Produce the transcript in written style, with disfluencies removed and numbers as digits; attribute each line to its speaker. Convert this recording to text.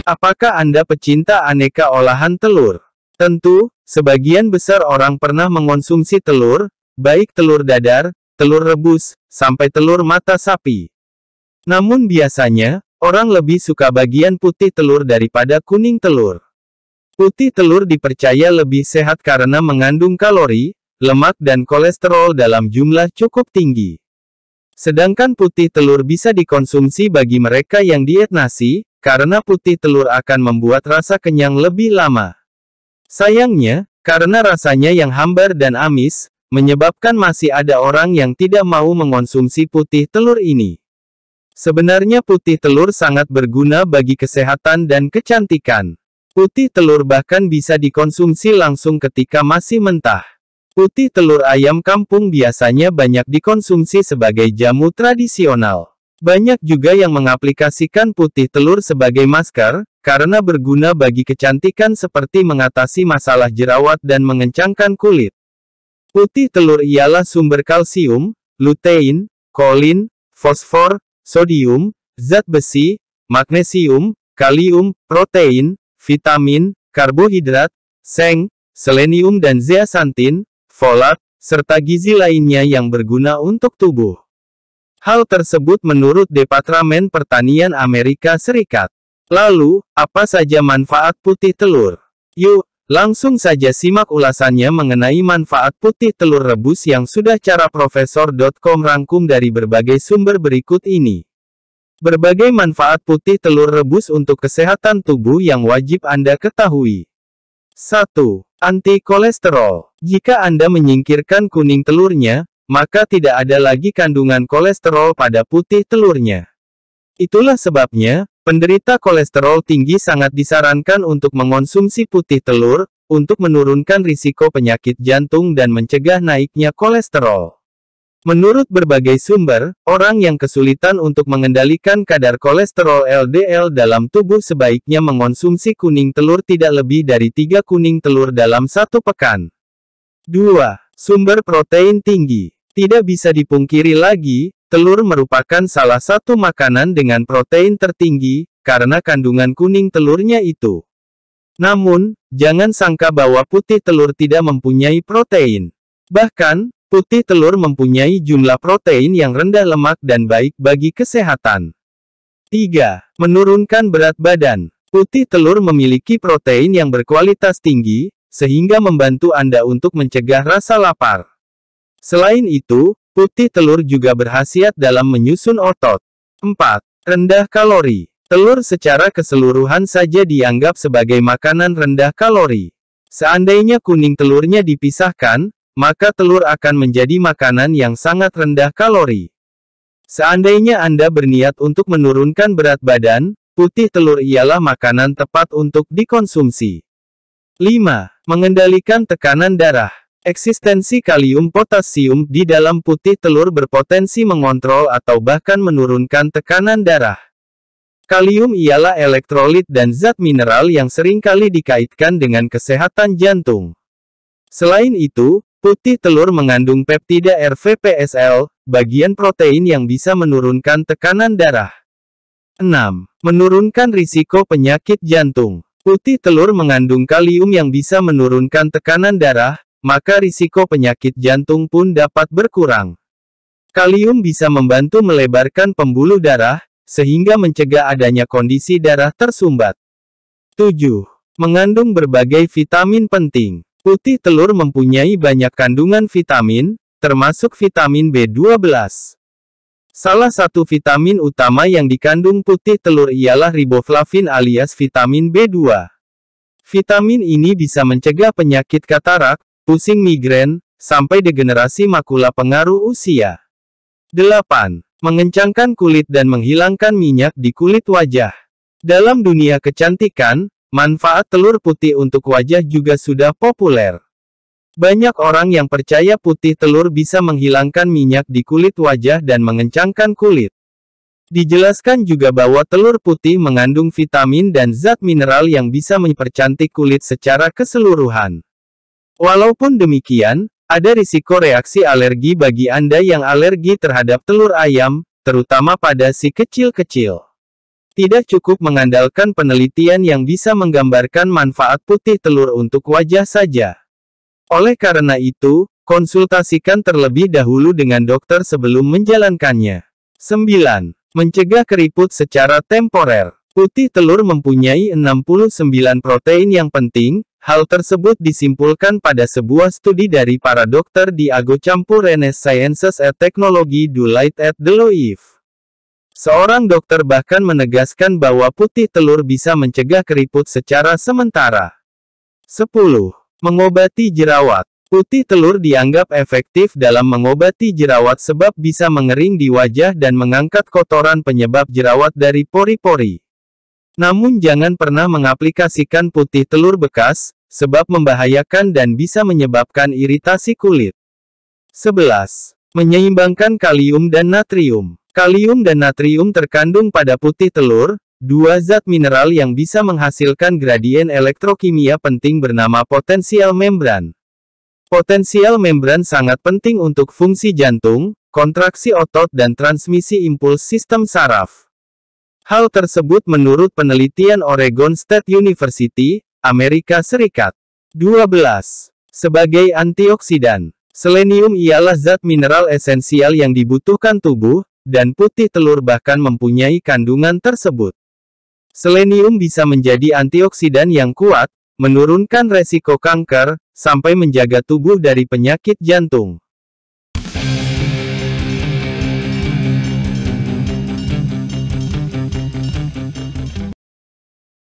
Speaker 1: Apakah Anda pecinta aneka olahan telur? Tentu, sebagian besar orang pernah mengonsumsi telur, baik telur dadar, telur rebus, sampai telur mata sapi. Namun biasanya, orang lebih suka bagian putih telur daripada kuning telur. Putih telur dipercaya lebih sehat karena mengandung kalori, lemak dan kolesterol dalam jumlah cukup tinggi. Sedangkan putih telur bisa dikonsumsi bagi mereka yang diet nasi, karena putih telur akan membuat rasa kenyang lebih lama. Sayangnya, karena rasanya yang hambar dan amis, menyebabkan masih ada orang yang tidak mau mengonsumsi putih telur ini. Sebenarnya putih telur sangat berguna bagi kesehatan dan kecantikan. Putih telur bahkan bisa dikonsumsi langsung ketika masih mentah. Putih telur ayam kampung biasanya banyak dikonsumsi sebagai jamu tradisional. Banyak juga yang mengaplikasikan putih telur sebagai masker, karena berguna bagi kecantikan seperti mengatasi masalah jerawat dan mengencangkan kulit. Putih telur ialah sumber kalsium, lutein, kolin, fosfor, sodium, zat besi, magnesium, kalium, protein, vitamin, karbohidrat, seng, selenium dan zeaxanthin, folat, serta gizi lainnya yang berguna untuk tubuh. Hal tersebut menurut Departemen Pertanian Amerika Serikat. Lalu, apa saja manfaat putih telur? Yuk, langsung saja simak ulasannya mengenai manfaat putih telur rebus yang sudah cara Profesor.com rangkum dari berbagai sumber berikut ini. Berbagai manfaat putih telur rebus untuk kesehatan tubuh yang wajib Anda ketahui. 1. Anti kolesterol. Jika Anda menyingkirkan kuning telurnya, maka tidak ada lagi kandungan kolesterol pada putih telurnya. Itulah sebabnya, penderita kolesterol tinggi sangat disarankan untuk mengonsumsi putih telur, untuk menurunkan risiko penyakit jantung dan mencegah naiknya kolesterol. Menurut berbagai sumber, orang yang kesulitan untuk mengendalikan kadar kolesterol LDL dalam tubuh sebaiknya mengonsumsi kuning telur tidak lebih dari 3 kuning telur dalam 1 pekan. 2. Sumber protein tinggi. Tidak bisa dipungkiri lagi, telur merupakan salah satu makanan dengan protein tertinggi, karena kandungan kuning telurnya itu. Namun, jangan sangka bahwa putih telur tidak mempunyai protein. Bahkan, putih telur mempunyai jumlah protein yang rendah lemak dan baik bagi kesehatan. 3. Menurunkan berat badan. Putih telur memiliki protein yang berkualitas tinggi, sehingga membantu Anda untuk mencegah rasa lapar. Selain itu, putih telur juga berkhasiat dalam menyusun otot. 4. Rendah kalori. Telur secara keseluruhan saja dianggap sebagai makanan rendah kalori. Seandainya kuning telurnya dipisahkan, maka telur akan menjadi makanan yang sangat rendah kalori. Seandainya Anda berniat untuk menurunkan berat badan, putih telur ialah makanan tepat untuk dikonsumsi. 5. Mengendalikan tekanan darah. Eksistensi kalium potasium di dalam putih telur berpotensi mengontrol atau bahkan menurunkan tekanan darah. Kalium ialah elektrolit dan zat mineral yang seringkali dikaitkan dengan kesehatan jantung. Selain itu, putih telur mengandung peptida RVPSL, bagian protein yang bisa menurunkan tekanan darah. 6. Menurunkan risiko penyakit jantung. Putih telur mengandung kalium yang bisa menurunkan tekanan darah, maka risiko penyakit jantung pun dapat berkurang. Kalium bisa membantu melebarkan pembuluh darah, sehingga mencegah adanya kondisi darah tersumbat. 7. Mengandung berbagai vitamin penting. Putih telur mempunyai banyak kandungan vitamin, termasuk vitamin B12. Salah satu vitamin utama yang dikandung putih telur ialah riboflavin alias vitamin B2. Vitamin ini bisa mencegah penyakit katarak, pusing migrain, sampai degenerasi makula pengaruh usia. 8. Mengencangkan kulit dan menghilangkan minyak di kulit wajah. Dalam dunia kecantikan, manfaat telur putih untuk wajah juga sudah populer. Banyak orang yang percaya putih telur bisa menghilangkan minyak di kulit wajah dan mengencangkan kulit. Dijelaskan juga bahwa telur putih mengandung vitamin dan zat mineral yang bisa mempercantik kulit secara keseluruhan. Walaupun demikian, ada risiko reaksi alergi bagi Anda yang alergi terhadap telur ayam, terutama pada si kecil-kecil. Tidak cukup mengandalkan penelitian yang bisa menggambarkan manfaat putih telur untuk wajah saja. Oleh karena itu, konsultasikan terlebih dahulu dengan dokter sebelum menjalankannya. 9. Mencegah keriput secara temporer. Putih telur mempunyai 69 protein yang penting. Hal tersebut disimpulkan pada sebuah studi dari para dokter di Agocampurenes Sciences and Technology du Light at Deloitte. Seorang dokter bahkan menegaskan bahwa putih telur bisa mencegah keriput secara sementara. 10. Mengobati jerawat. Putih telur dianggap efektif dalam mengobati jerawat sebab bisa mengering di wajah dan mengangkat kotoran penyebab jerawat dari pori-pori. Namun jangan pernah mengaplikasikan putih telur bekas, sebab membahayakan dan bisa menyebabkan iritasi kulit. 11. Menyeimbangkan kalium dan natrium. Kalium dan natrium terkandung pada putih telur, dua zat mineral yang bisa menghasilkan gradien elektrokimia penting bernama potensial membran. Potensial membran sangat penting untuk fungsi jantung, kontraksi otot dan transmisi impuls sistem saraf. Hal tersebut menurut penelitian Oregon State University, Amerika Serikat. 12. Sebagai antioksidan. Selenium ialah zat mineral esensial yang dibutuhkan tubuh, dan putih telur bahkan mempunyai kandungan tersebut. Selenium bisa menjadi antioksidan yang kuat, menurunkan resiko kanker, sampai menjaga tubuh dari penyakit jantung.